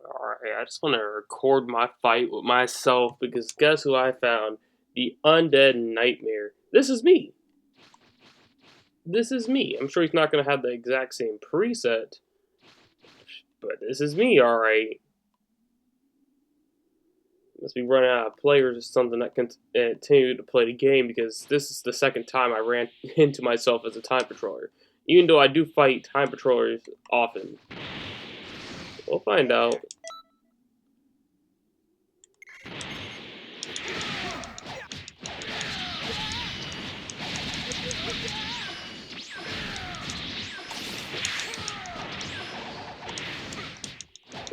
Alright, I just want to record my fight with myself because guess who I found? The Undead Nightmare. This is me. This is me. I'm sure he's not going to have the exact same preset, but this is me, alright. Must be running out of players or something that can continue to play the game because this is the second time I ran into myself as a time patroller. Even though I do fight time patrollers often. We'll find out.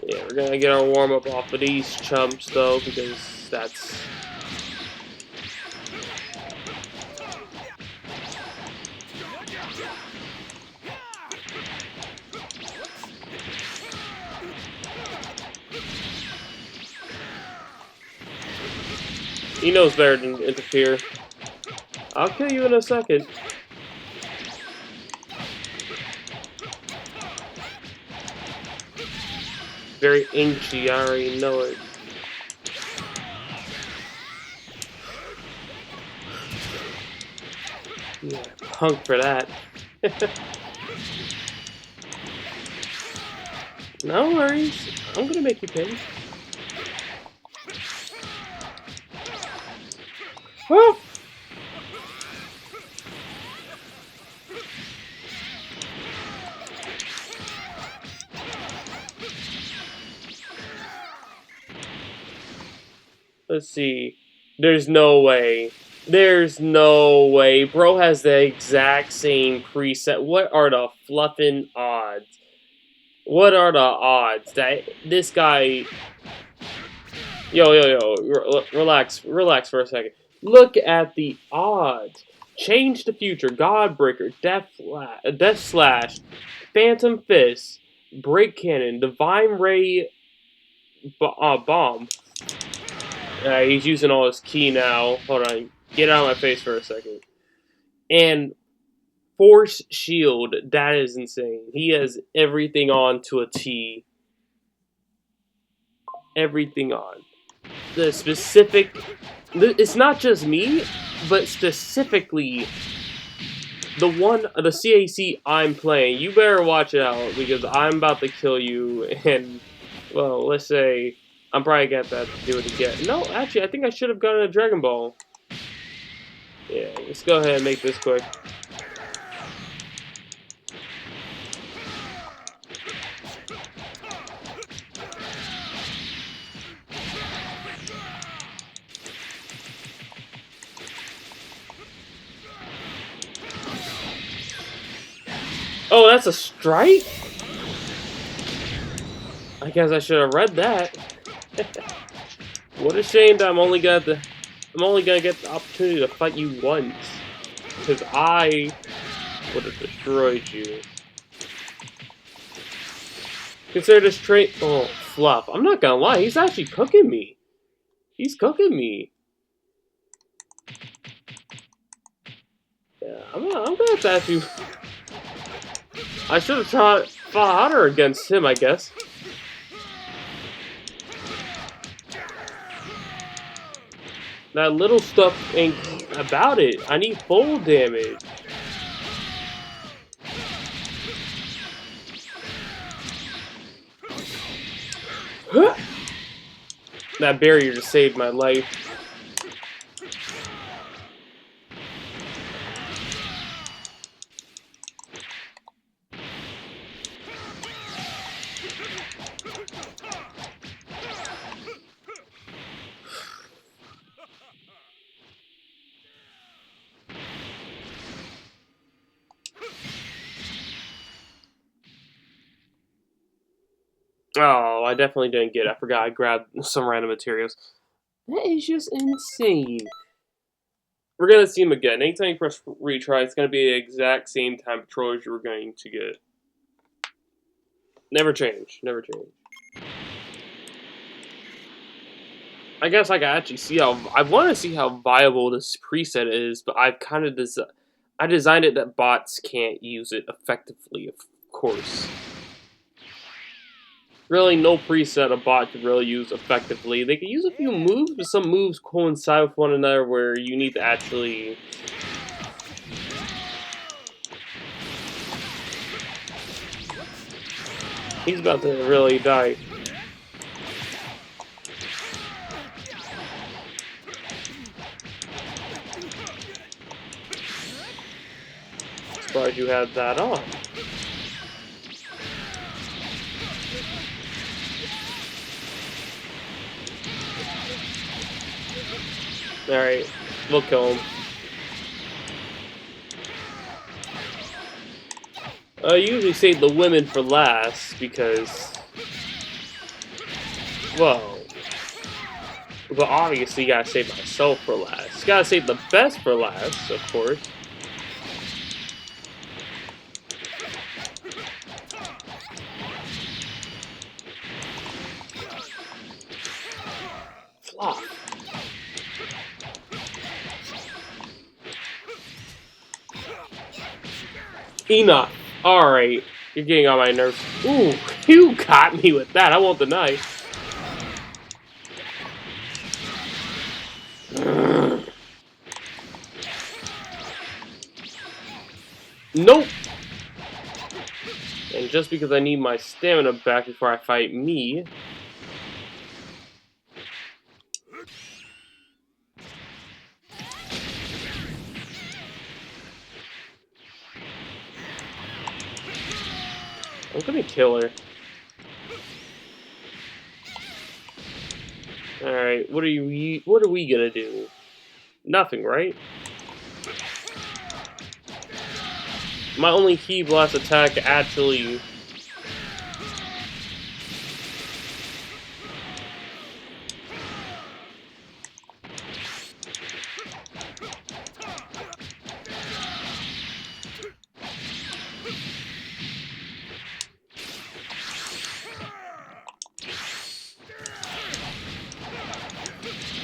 Yeah, we're gonna get our warm-up off of these chumps, though, because that's... He knows better than to interfere. I'll kill you in a second. Very inchy, I already know it. Yeah, punk for that. No worries, I'm gonna make you pay. Woo! Let's see. There's no way. There's no way. Bro has the exact same preset. What are the fluffin' odds? What are the odds that this guy... Yo, relax for a second. Look at the odds. Change the Future, Godbreaker, Death Slash, Phantom Fist, Break Cannon, Divine Ray Bomb. He's using all his ki now. Hold on. Get out of my face for a second. And Force Shield. That is insane. He has everything on to a T. Everything on. The specific... It's not just me, but specifically the CAC I'm playing. You better watch out because I'm about to kill you. And, well, let's say... I'm probably gonna have to do it again. No, actually, I think I should have gotten a Dragon Ball. Yeah, let's go ahead and make this quick. Oh, that's a strike? I guess I should have read that. What a shame that I'm only gonna get the opportunity to fight you once, because I would have destroyed you. Consider this trait. Oh, fluff. I'm not gonna lie. He's actually cooking me. He's cooking me. Yeah, I'm gonna have to ask you. I should have fought harder against him, I guess. That little stuff ain't about it. I need full damage. That barrier just saved my life. Oh, I definitely didn't get it. I forgot I grabbed some random materials. That is just insane. We're gonna see him again. Anytime you press retry, it's gonna be the exact same time patrollers you were going to get. Never change. Never change. I guess I can actually see how... I want to see how viable this preset is, but I've kind of I designed it that bots can't use it effectively, of course. Really, no preset a bot could really use effectively. They could use a few moves, but some moves coincide with one another where you need to actually... He's about to really die. Surprised you had that on. Alright, we'll kill him. I usually save the women for last because... Well... But obviously you gotta save myself for last. You gotta save the best for last, of course. Flop. Enoch. Alright. You're getting on my nerves. Ooh, you got me with that. I won't deny. Nope. And just because I need my stamina back before I fight me... I'm gonna kill her. Alright, what are we gonna do? Nothing, right? My only Ki Blast attack actually...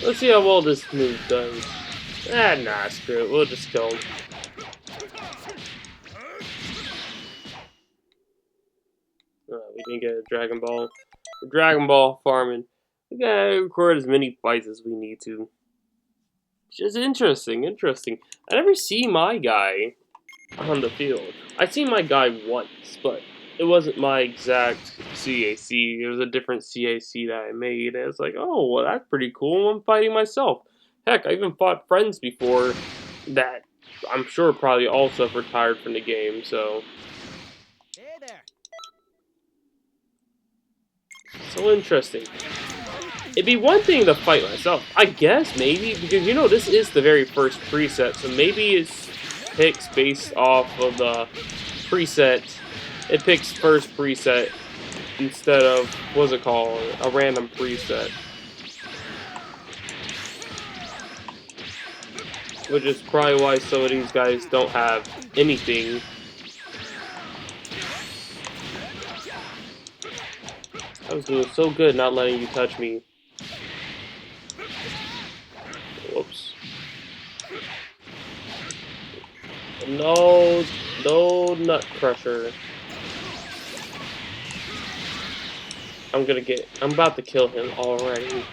Let's see how well this move does. Nah, screw it. We'll just kill him. We didn't get a Dragon Ball. Dragon Ball farming. We gotta record as many fights as we need to. It's just interesting. I never see my guy on the field. I seen my guy once, but it wasn't my exact CAC. It was a different CAC that I made. And it's like, oh, well, that's pretty cool. I'm fighting myself. Heck, I even fought friends before that I'm sure probably also have retired from the game, so... Hey there. So interesting. It'd be one thing to fight myself, I guess, maybe, because, you know, this is the very first preset, so maybe it's picks based off of the preset. It picks first preset instead of, what's it called, a random preset. Which is probably why some of these guys don't have anything. I was doing so good not letting you touch me. Whoops. No nut crusher. I'm about to kill him already.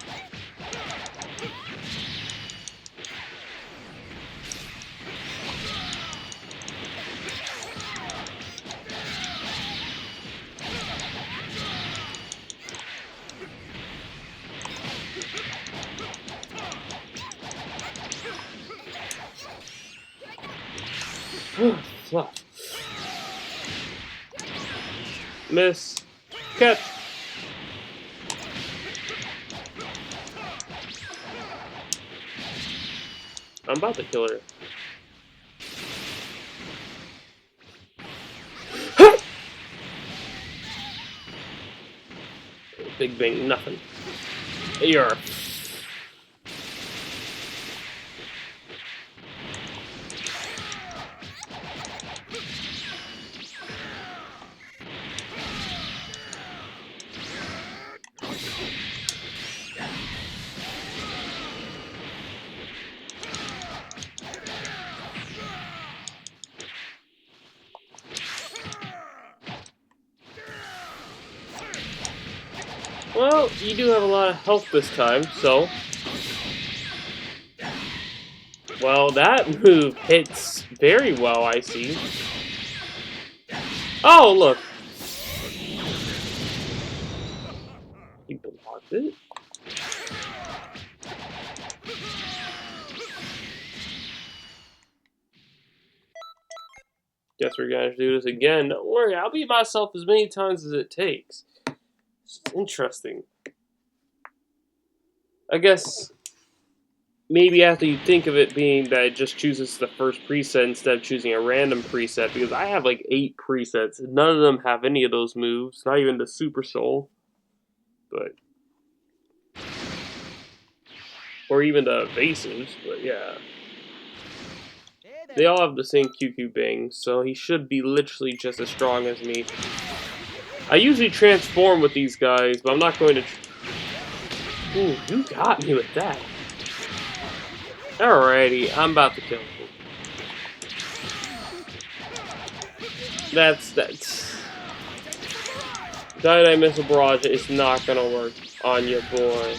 Flop. Miss. Catch. I'm about to kill her. Big bang, nothing. You're... Well, you do have a lot of health this time, so... Well, that move hits very well, I see. Oh, look! He blocked it? Guess we're gonna do this again. Don't worry, I'll beat myself as many times as it takes. It's interesting. I guess maybe after you think of it being that it just chooses the first preset instead of choosing a random preset, because I have like 8 presets, and none of them have any of those moves, not even the Super Soul. But or even the evasives, but yeah. Hey They there. all have the same QQ bang, so he should be literally just as strong as me. I usually transform with these guys, but I'm not going to... Ooh, you got me with that. Alrighty, I'm about to kill him. That's... Dynamite Missile Barrage is not gonna work on your boy.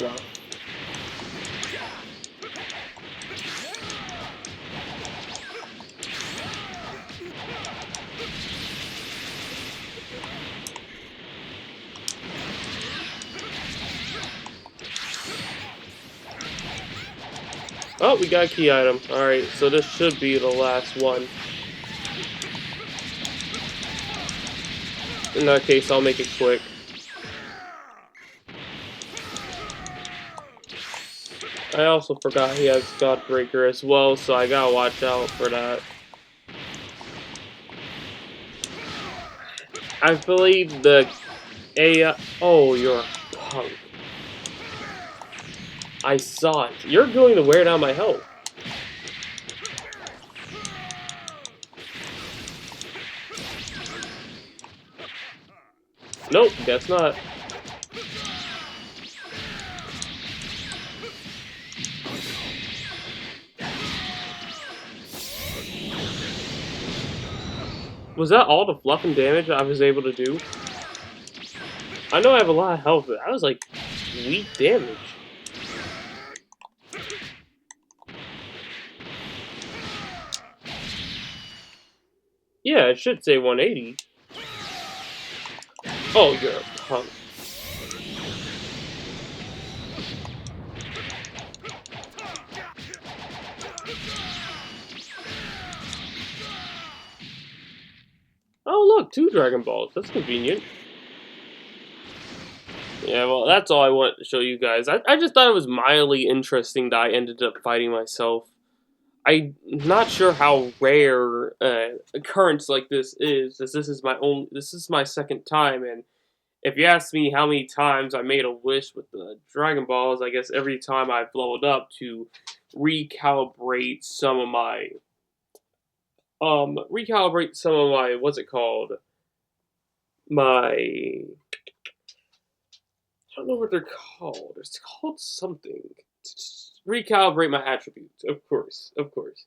Wow. Oh, we got a key item. Alright, so this should be the last one. In that case, I'll make it quick. I also forgot he has Godbreaker as well, so I gotta watch out for that. I believe the AI... Oh, you're a punk. I saw it. You're going to wear down my health. Nope, guess not. Was that all the fluff and damage I was able to do? I know I have a lot of health, but that was like weak damage. Yeah, it should say 180. Oh, you're a punk. Oh, look, 2 Dragon Balls. That's convenient. Yeah, well, that's all I want to show you guys. I just thought it was mildly interesting that I ended up fighting myself. I'm not sure how rare occurrence like this is, as this is my second time, and if you ask me how many times I made a wish with the Dragon Balls, I guess every time I've leveled up to recalibrate some of my what's it called? My I don't know what they're called. It's called something. Recalibrate my attributes, of course, of course.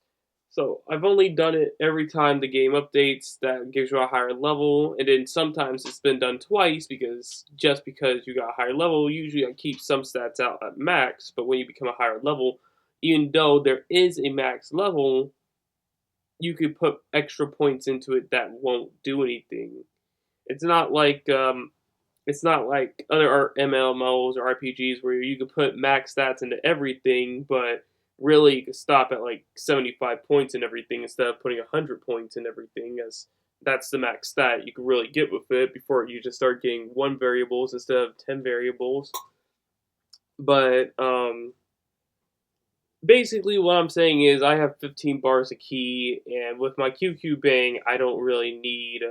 So I've only done it every time the game updates. That gives you a higher level, and then sometimes it's been done twice because you got a higher level. Usually I keep some stats out at max, but when you become a higher level, even though there is a max level, you could put extra points into it that won't do anything. It's not like other MMOs or RPGs where you can put max stats into everything, but really you can stop at like 75 points and everything instead of putting 100 points in everything, as that's the max stat you can really get with it before you just start getting 1 variables instead of 10 variables. But basically what I'm saying is I have 15 bars of key, and with my QQ Bang, I don't really need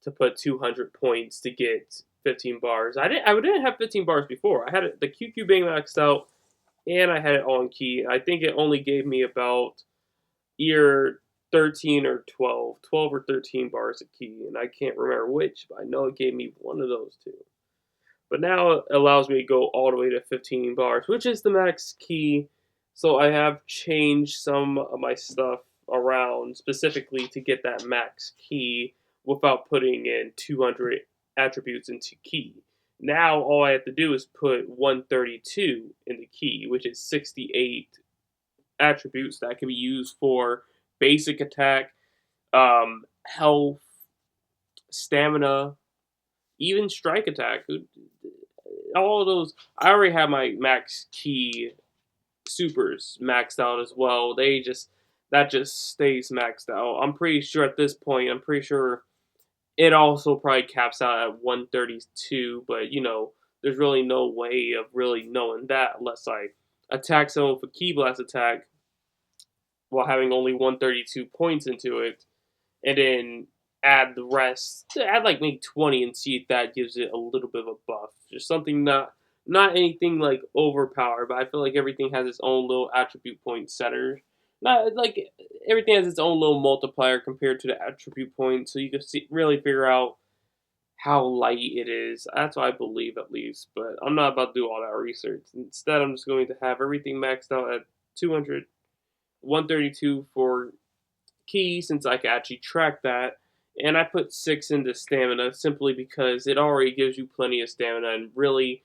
to put 200 points to get 15 bars. I didn't have 15 bars before. I had the QQ Bang maxed out, and I had it on key. I think it only gave me about either 13 or 12 or 13 bars of key, and I can't remember which, but I know it gave me one of those two. But But now it allows me to go all the way to 15 bars, which is the max key. So I have changed some of my stuff around specifically to get that max key without putting in 200 attributes into key. Now all I have to do is put 132 in the key, which is 68 attributes that can be used for basic attack, health, stamina, even strike attack. All of those. I already have my max key supers maxed out as well. That just stays maxed out. I'm pretty sure at this point. I'm pretty sure it also probably caps out at 132. But there's really no way of really knowing that unless I attack someone with a key blast attack while having only 132 points into it, and then add the rest, add like maybe 20 and see if that gives it a little bit of a buff. Just something not anything like overpowered, but I feel like everything has its own little attribute point center. Not like everything has its own little multiplier compared to the attribute point, so you can really figure out how light it is. That's what I believe at least, but I'm not about to do all that research. Instead, I'm just going to have everything maxed out at 200, 132 for key, since I can actually track that. And I put 6 into stamina simply because it already gives you plenty of stamina, and really,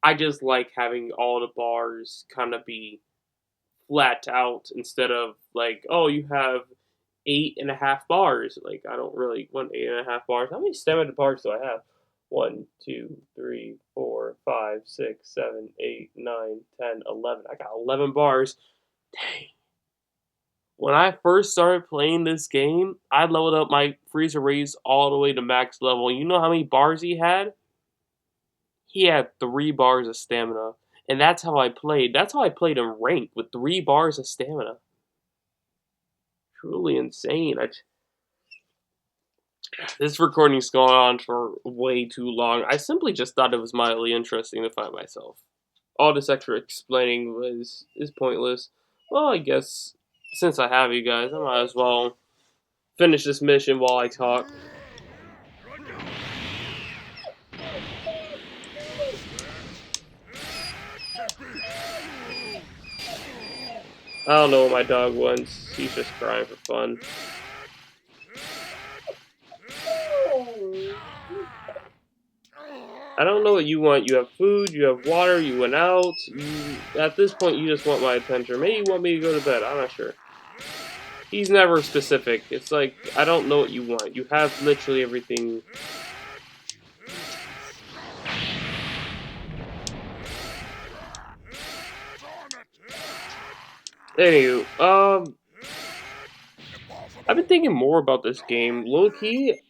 I just like having all the bars kind of be flat out instead of like, oh, you have 8.5 bars. Like, I don't really want 8.5 bars. How many stamina bars do I have? 1, 2, 3, 4, 5, 6, 7, 8, 9, 10, 11. I got 11 bars. Dang. When I first started playing this game, I leveled up my Freezer Race all the way to max level. You know how many bars he had? He had 3 bars of stamina. And that's how I played. That's how I played in rank, with 3 bars of stamina. Truly insane. This recording's gone on for way too long. I simply just thought it was mildly interesting to find myself. All this extra explaining is pointless. Well, I guess since I have you guys, I might as well finish this mission while I talk. I don't know what my dog wants. He's just crying for fun. I don't know what you want. You have food, you have water, you went out. At this point, you just want my attention. Maybe you want me to go to bed. I'm not sure. He's never specific. It's like, I don't know what you want. You have literally everything. Anywho, I've been thinking more about this game. Low-key,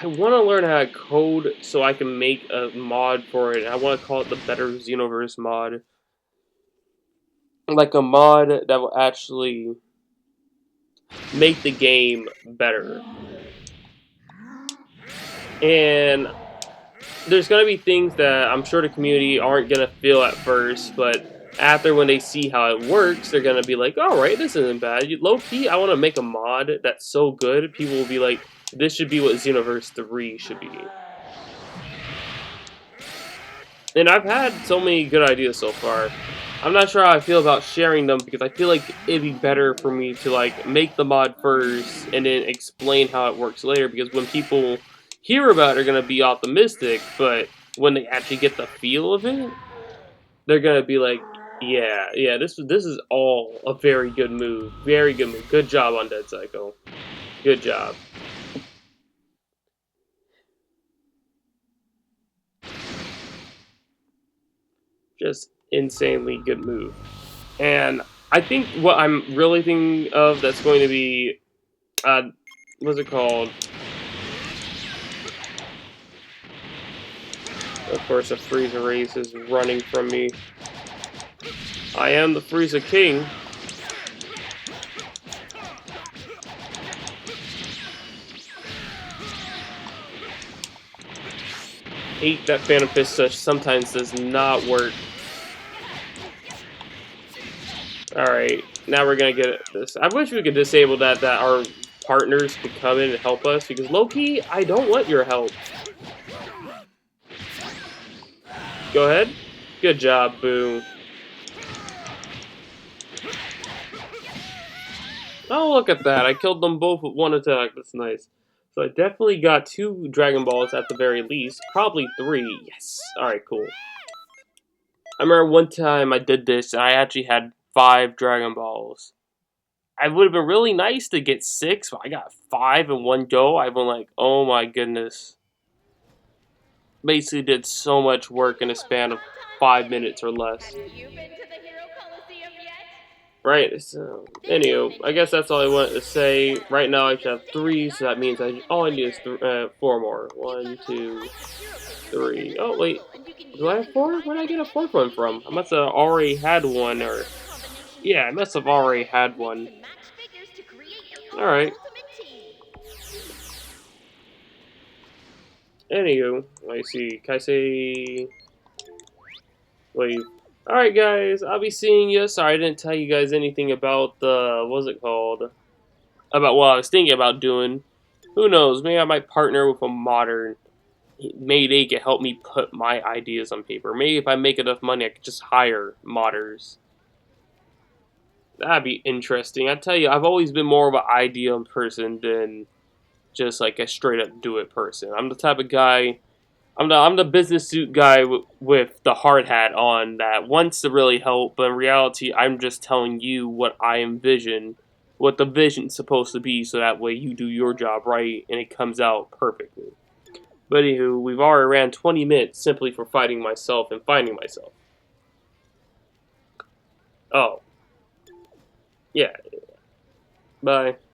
I want to learn how to code so I can make a mod for it. I want to call it the Better Xenoverse mod. Like a mod that will actually make the game better. And there's going to be things that I'm sure the community aren't going to feel at first, but after, when they see how it works, they're going to be like, alright, this isn't bad. Low-key, I want to make a mod that's so good, people will be like, this should be what Xenoverse 3 should be. And I've had so many good ideas so far. I'm not sure how I feel about sharing them, because I feel like it'd be better for me to like make the mod first and then explain how it works later, because when people hear about it, they're going to be optimistic, but when they actually get the feel of it, they're going to be like, yeah, this is all a very good move. Very good move. Good job on Dead Psycho. Good job. Just insanely good move. And I think what I'm really thinking of that's going to be, what's it called? Of course, a Freezer Race is running from me. I am the Frieza King. Hate that Phantom Fist sometimes does not work. Alright, now we're gonna get this. I wish we could disable that our partners could come in and help us, because low-key, I don't want your help. Go ahead. Good job, Boo. Oh, look at that. I killed them both with one attack. That's nice. So I definitely got 2 Dragon Balls at the very least. Probably 3. Yes. Alright, cool. I remember one time I did this and I actually had 5 Dragon Balls. It would have been really nice to get 6, but I got 5 in one go. I've been like, oh my goodness. Basically did so much work in a span of 5 minutes or less. Have you been to the Hero Coliseum yet? Right, so, anywho, I guess that's all I wanted to say. Right now I should have 3, so that means all I need is 4 more. 1, 2, 3. Oh, wait. Do I have 4? Where did I get a 4th one from? I must have already had one, or... Yeah, I must have already had one. Alright. Anywho, I see. Can I say... Wait. Alright, guys, I'll be seeing you. Sorry, I didn't tell you guys anything about the... What's it called? About what I was thinking about doing. Who knows? Maybe I might partner with a modern. Maybe they can help me put my ideas on paper. Maybe if I make enough money, I could just hire modders. That'd be interesting. I tell you, I've always been more of an idea person than just like a straight up do it person. I'm the type of guy. I'm the business suit guy with the hard hat on that wants to really help, but in reality, I'm just telling you what I envision, what the vision's supposed to be, so that way you do your job right and it comes out perfectly. But anywho, we've already ran 20 minutes simply for fighting myself and finding myself. Oh. Yeah. Bye.